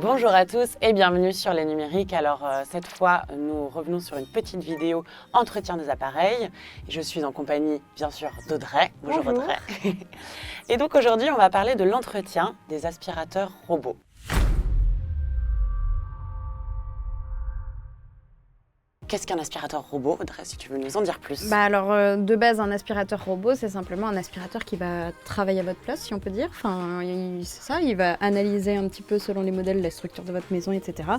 Bonjour à tous et bienvenue sur Les Numériques. Alors cette fois, nous revenons sur une petite vidéo entretien des appareils. Je suis en compagnie, bien sûr, d'Audrey. Bonjour Audrey. Et donc aujourd'hui, on va parler de l'entretien des aspirateurs robots. Qu'est-ce qu'un aspirateur robot, Audrey, si tu veux nous en dire plus? De base, un aspirateur robot, c'est simplement un aspirateur qui va travailler à votre place, si on peut dire. C'est ça, il va analyser un petit peu selon les modèles, la structure de votre maison, etc.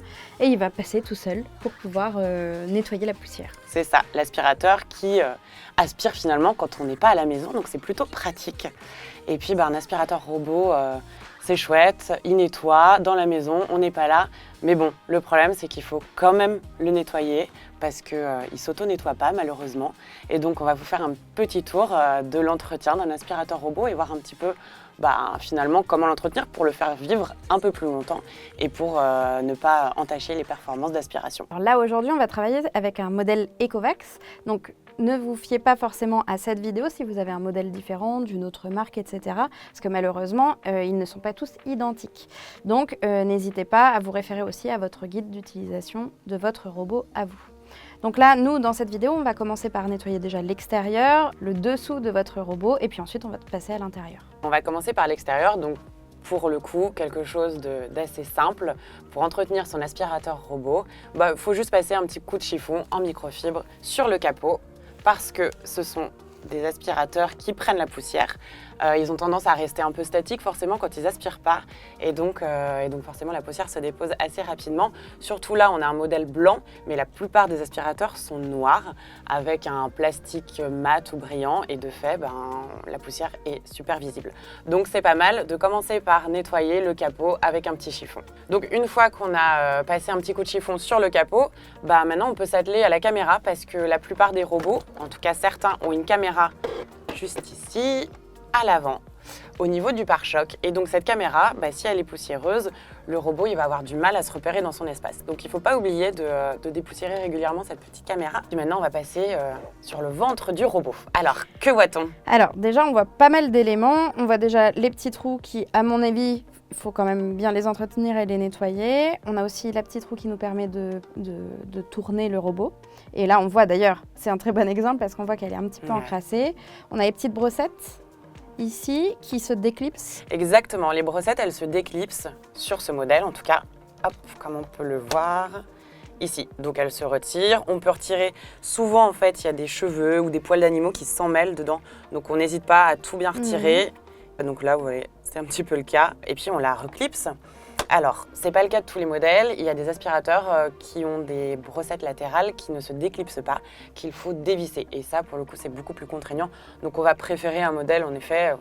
Et il va passer tout seul pour pouvoir nettoyer la poussière. C'est ça, l'aspirateur qui aspire finalement quand on n'est pas à la maison, donc c'est plutôt pratique. Et puis un aspirateur robot, c'est chouette, il nettoie dans la maison, on n'est pas là. Mais bon, le problème, c'est qu'il faut quand même le nettoyer parce qu'il ne s'auto-nettoie pas, malheureusement. Et donc, on va vous faire un petit tour de l'entretien d'un aspirateur robot et voir un petit peu, finalement, comment l'entretenir pour le faire vivre un peu plus longtemps et pour ne pas entacher les performances d'aspiration. Alors là, aujourd'hui, on va travailler avec un modèle Ecovacs. Donc, ne vous fiez pas forcément à cette vidéo si vous avez un modèle différent, d'une autre marque, etc. Parce que malheureusement, ils ne sont pas tous identiques. Donc, n'hésitez pas à vous référer aussi à votre guide d'utilisation de votre robot à vous. Donc là, nous, dans cette vidéo, on va commencer par nettoyer déjà l'extérieur, le dessous de votre robot, et puis ensuite, on va passer à l'intérieur. On va commencer par l'extérieur, donc pour le coup, quelque chose d'assez simple. Pour entretenir son aspirateur robot, il faut juste passer un petit coup de chiffon en microfibre sur le capot, parce que ce sont des aspirateurs qui prennent la poussière. Ils ont tendance à rester un peu statiques forcément quand ils aspirent pas et donc forcément la poussière se dépose assez rapidement. Surtout là, on a un modèle blanc, mais la plupart des aspirateurs sont noirs avec un plastique mat ou brillant et de fait, la poussière est super visible. Donc c'est pas mal de commencer par nettoyer le capot avec un petit chiffon. Donc une fois qu'on a passé un petit coup de chiffon sur le capot, maintenant on peut s'atteler à la caméra parce que la plupart des robots, en tout cas certains, ont une caméra juste ici, à l'avant, au niveau du pare-choc. Et donc cette caméra, si elle est poussiéreuse, le robot il va avoir du mal à se repérer dans son espace. Donc il ne faut pas oublier de dépoussiérer régulièrement cette petite caméra. Et maintenant on va passer sur le ventre du robot. Alors, que voit-on? Alors déjà, on voit pas mal d'éléments. On voit déjà les petits trous qui, à mon avis, il faut quand même bien les entretenir et les nettoyer. On a aussi la petite roue qui nous permet de tourner le robot. Et là, on voit d'ailleurs, c'est un très bon exemple parce qu'on voit qu'elle est un petit peu encrassée. On a les petites brossettes ici qui se déclipsent. Exactement, les brossettes, elles se déclipsent sur ce modèle en tout cas. Hop, comme on peut le voir ici. Donc elles se retirent. On peut retirer, souvent en fait, il y a des cheveux ou des poils d'animaux qui s'en mêlent dedans. Donc on n'hésite pas à tout bien retirer. Donc là, vous voyez, c'est un petit peu le cas. Et puis on la reclipse. Alors, c'est pas le cas de tous les modèles. Il y a des aspirateurs qui ont des brossettes latérales qui ne se déclipsent pas, qu'il faut dévisser. Et ça, pour le coup, c'est beaucoup plus contraignant. Donc, on va préférer un modèle, en effet,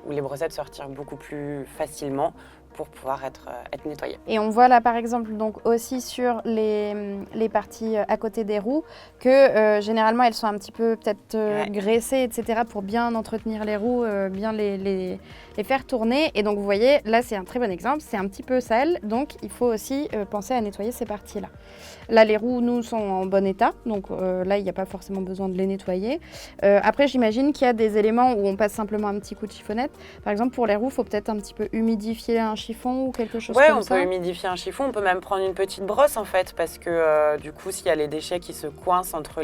où les brossettes se retirent beaucoup plus facilement pour pouvoir être nettoyées. Et on voit là, par exemple, donc aussi sur les parties à côté des roues, que généralement, elles sont un petit peu peut-être graissées, etc., pour bien entretenir les roues, bien les faire tourner. Et donc, vous voyez, là, c'est un très bon exemple. C'est un petit peu sale, donc il faut aussi penser à nettoyer ces parties-là. Là, les roues, nous, sont en bon état, donc là, il n'y a pas forcément besoin de les nettoyer. Après, j'imagine qu'il y a des éléments où on passe simplement un petit coup de chiffonnette. Par exemple, pour les roues, il faut peut-être un petit peu humidifier un chiffon ou quelque chose comme ça. Oui, on peut humidifier un chiffon, on peut même prendre une petite brosse en fait, parce que du coup, s'il y a les déchets qui se coincent entre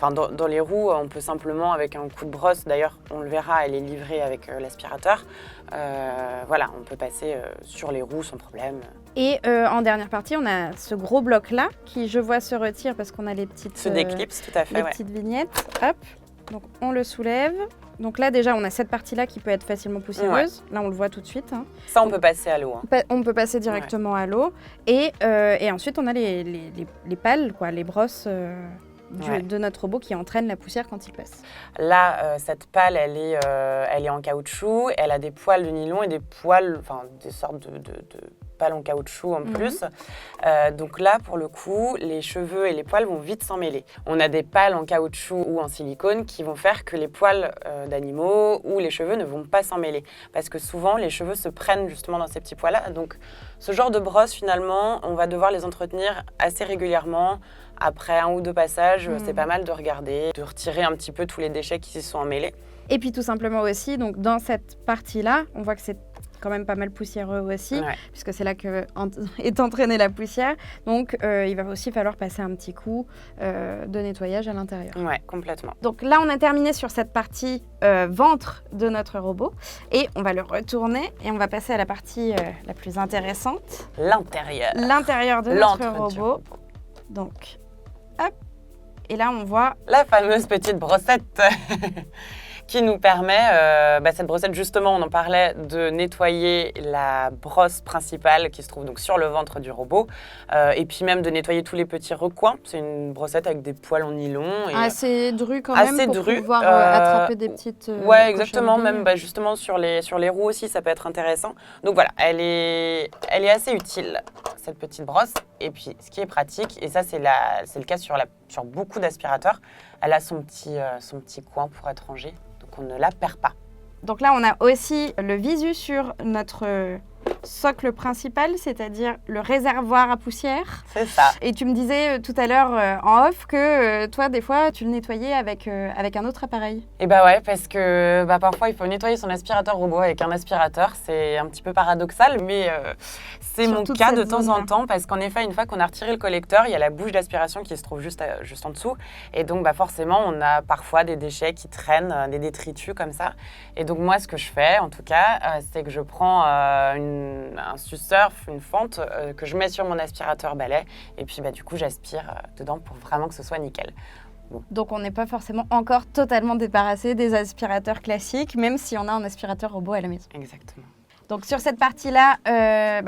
dans les roues, on peut simplement, avec un coup de brosse, d'ailleurs, on le verra, elle est livrée avec l'aspirateur, on peut passer sur les roues sans problème. Et en dernière partie, on a ce gros bloc-là qui, je vois, se retire parce qu'on a les petites... Se déclipse, tout à fait, petites vignettes. Hop, donc on le soulève. Donc là, déjà, on a cette partie-là qui peut être facilement poussiéreuse. Là, on le voit tout de suite. Ça, on peut passer à l'eau. On peut passer directement à l'eau. Et ensuite, on a les pales, les brosses de notre robot qui entraînent la poussière quand il passe. Là, cette pale, elle est en caoutchouc. Elle a des poils de nylon et des poils, des sortes de pales en caoutchouc en plus. Donc là, pour le coup, les cheveux et les poils vont vite s'en mêler. On a des pales en caoutchouc ou en silicone qui vont faire que les poils d'animaux ou les cheveux ne vont pas s'en mêler. Parce que souvent, les cheveux se prennent justement dans ces petits poils-là. Donc, ce genre de brosse, finalement, on va devoir les entretenir assez régulièrement. Après 1 ou 2 passages, c'est pas mal de regarder, de retirer un petit peu tous les déchets qui s'y sont emmêlés. Et puis tout simplement aussi, donc dans cette partie-là, on voit que c'est quand même pas mal poussiéreux aussi, Ouais. puisque c'est là que est entraînée la poussière. Donc, il va aussi falloir passer un petit coup de nettoyage à l'intérieur. Ouais, complètement. Donc là, on a terminé sur cette partie ventre de notre robot et on va le retourner et on va passer à la partie la plus intéressante, L'intérieur. l'intérieur de notre L'entre du robot. Donc, hop. Et là, on voit La fameuse petite brossette qui nous permet, cette brossette justement, on en parlait, de nettoyer la brosse principale qui se trouve donc sur le ventre du robot et puis même de nettoyer tous les petits recoins. C'est une brossette avec des poils en nylon. Et assez dru quand assez même pour dru, pouvoir attraper des petites ouais, exactement. cochonneries. Même justement sur les roues aussi, ça peut être intéressant. Donc voilà, elle est assez utile, cette petite brosse. Et puis, ce qui est pratique, et ça c'est le cas sur beaucoup d'aspirateurs, elle a son petit coin pour être rangée. Donc on ne la perd pas. Donc là, on a aussi le visu sur notre socle principal, c'est-à-dire le réservoir à poussière. C'est ça. Et tu me disais tout à l'heure en off que toi, des fois, tu le nettoyais avec un autre appareil. Et bah ouais, parce que parfois il faut nettoyer son aspirateur robot avec un aspirateur. C'est un petit peu paradoxal, mais c'est Sur mon toute cas cette de temps zone-là. en temps, parce qu'en effet, une fois qu'on a retiré le collecteur, il y a la bouche d'aspiration qui se trouve juste en dessous. Et donc forcément, on a parfois des déchets qui traînent, des détritus comme ça. Et donc moi, ce que je fais, en tout cas, c'est que je prends un suceur, une fente que je mets sur mon aspirateur balai. Et puis du coup, j'aspire dedans pour vraiment que ce soit nickel. Donc on n'est pas forcément encore totalement débarrassé des aspirateurs classiques, même si on a un aspirateur robot à la maison. Exactement. Donc sur cette partie-là,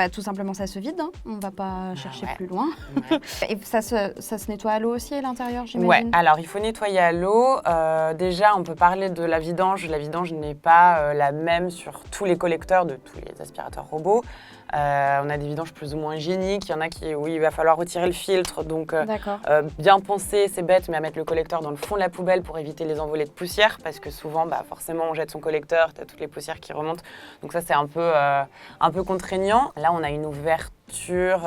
tout simplement ça se vide, hein. On ne va pas chercher ouais. plus loin. Ouais. Et ça se nettoie à l'eau aussi à l'intérieur, j'imagine. Ouais, alors il faut nettoyer à l'eau. Déjà, on peut parler de la vidange. La vidange n'est pas la même sur tous les collecteurs de tous les aspirateurs robots. On a des vidanges plus ou moins hygiéniques. Il y en a où il va falloir retirer le filtre. Donc, D'accord. bien penser, c'est bête, mais à mettre le collecteur dans le fond de la poubelle pour éviter les envolées de poussière. Parce que souvent, forcément, on jette son collecteur, tu as toutes les poussières qui remontent. Donc ça, c'est un peu contraignant. Là, on a une ouverture.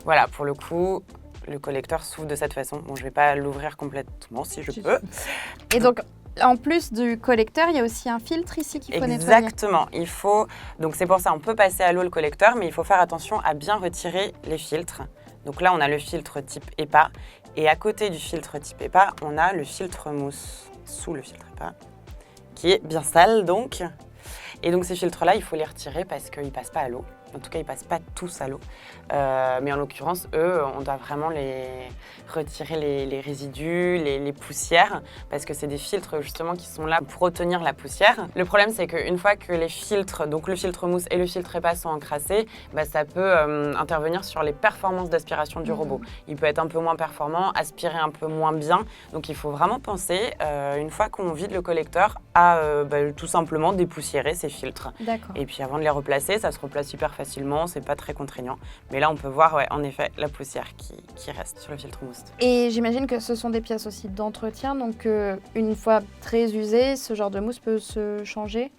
Voilà, pour le coup, le collecteur s'ouvre de cette façon. Bon, je ne vais pas l'ouvrir complètement si je peux. Et donc, en plus du collecteur, il y a aussi un filtre ici qu'il faut nettoyer. Exactement. Donc c'est pour ça, on peut passer à l'eau le collecteur, mais il faut faire attention à bien retirer les filtres. Donc là, on a le filtre type EPA. Et à côté du filtre type EPA, on a le filtre mousse, sous le filtre EPA, qui est bien sale donc. Et donc ces filtres-là, il faut les retirer parce qu'ils ne passent pas à l'eau. En tout cas, ils ne passent pas tous à l'eau. Mais en l'occurrence, eux, on doit vraiment les retirer les résidus, les poussières, parce que c'est des filtres justement qui sont là pour retenir la poussière. Le problème, c'est qu'une fois que les filtres, donc le filtre mousse et le filtre EPA sont encrassés, ça peut intervenir sur les performances d'aspiration du robot. Il peut être un peu moins performant, aspirer un peu moins bien. Donc il faut vraiment penser, une fois qu'on vide le collecteur, à tout simplement dépoussiérer ces filtres. D'accord. Et puis avant de les replacer, ça se replace super facilement, c'est pas très contraignant. Mais là, on peut voir, en effet, la poussière qui reste sur le filtre mousse. Et j'imagine que ce sont des pièces aussi d'entretien, donc une fois très usées, ce genre de mousse peut se changer.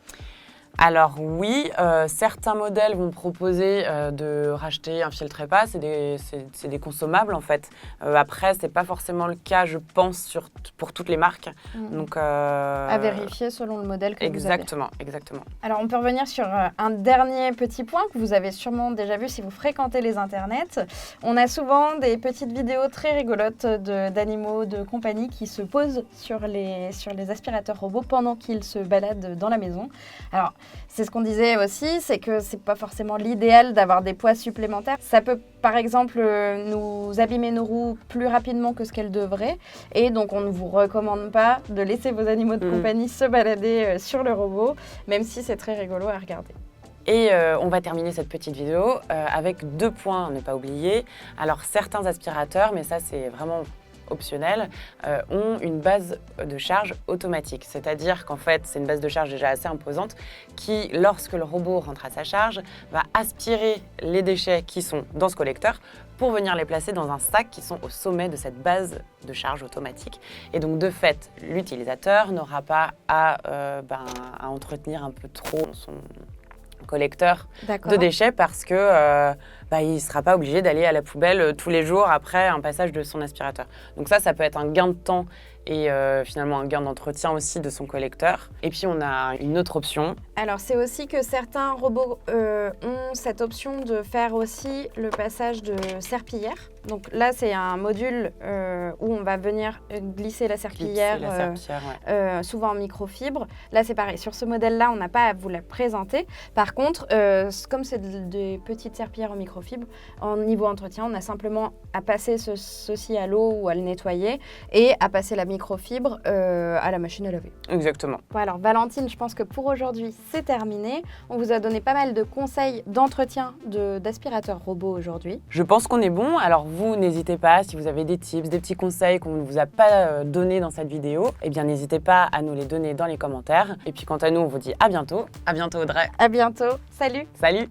Alors oui, certains modèles vont proposer de racheter un filtre EPA, c'est des consommables en fait. Après, c'est pas forcément le cas, je pense, pour toutes les marques. Donc, à vérifier selon le modèle que vous avez. Exactement. Alors on peut revenir sur un dernier petit point que vous avez sûrement déjà vu si vous fréquentez les internets. On a souvent des petites vidéos très rigolotes d'animaux de compagnie qui se posent sur les aspirateurs robots pendant qu'ils se baladent dans la maison. Alors, c'est ce qu'on disait aussi, c'est que c'est pas forcément l'idéal d'avoir des poids supplémentaires. Ça peut, par exemple, nous abîmer nos roues plus rapidement que ce qu'elles devraient. Et donc, on ne vous recommande pas de laisser vos animaux de compagnie se balader sur le robot, même si c'est très rigolo à regarder. Et on va terminer cette petite vidéo avec 2 points à ne pas oublier. Alors, certains aspirateurs, mais ça, c'est vraiment optionnels, ont une base de charge automatique. C'est-à-dire qu'en fait, c'est une base de charge déjà assez imposante qui, lorsque le robot rentre à sa charge, va aspirer les déchets qui sont dans ce collecteur pour venir les placer dans un sac qui sont au sommet de cette base de charge automatique. Et donc, de fait, l'utilisateur n'aura pas à entretenir un peu trop son collecteur de déchets parce que il ne sera pas obligé d'aller à la poubelle tous les jours après un passage de son aspirateur. Donc ça peut être un gain de temps et finalement un gain d'entretien aussi de son collecteur. Et puis on a une autre option. Alors c'est aussi que certains robots ont cette option de faire aussi le passage de serpillière. Donc là c'est un module où on va venir glisser la serpillière, souvent en microfibre. Là c'est pareil, sur ce modèle-là on n'a pas à vous la présenter. Par contre, comme c'est des petites serpillières en microfibre, en niveau entretien, on a simplement à passer ceci à l'eau ou à le nettoyer et à passer la microfibre à la machine à laver. Exactement. Bon, alors Valentine, je pense que pour aujourd'hui, c'est terminé. On vous a donné pas mal de conseils d'entretien d'aspirateurs robots aujourd'hui. Je pense qu'on est bon. Alors vous, n'hésitez pas, si vous avez des tips, des petits conseils qu'on ne vous a pas donnés dans cette vidéo, eh bien n'hésitez pas à nous les donner dans les commentaires. Et puis quant à nous, on vous dit à bientôt. À bientôt Audrey. À bientôt. Salut. Salut.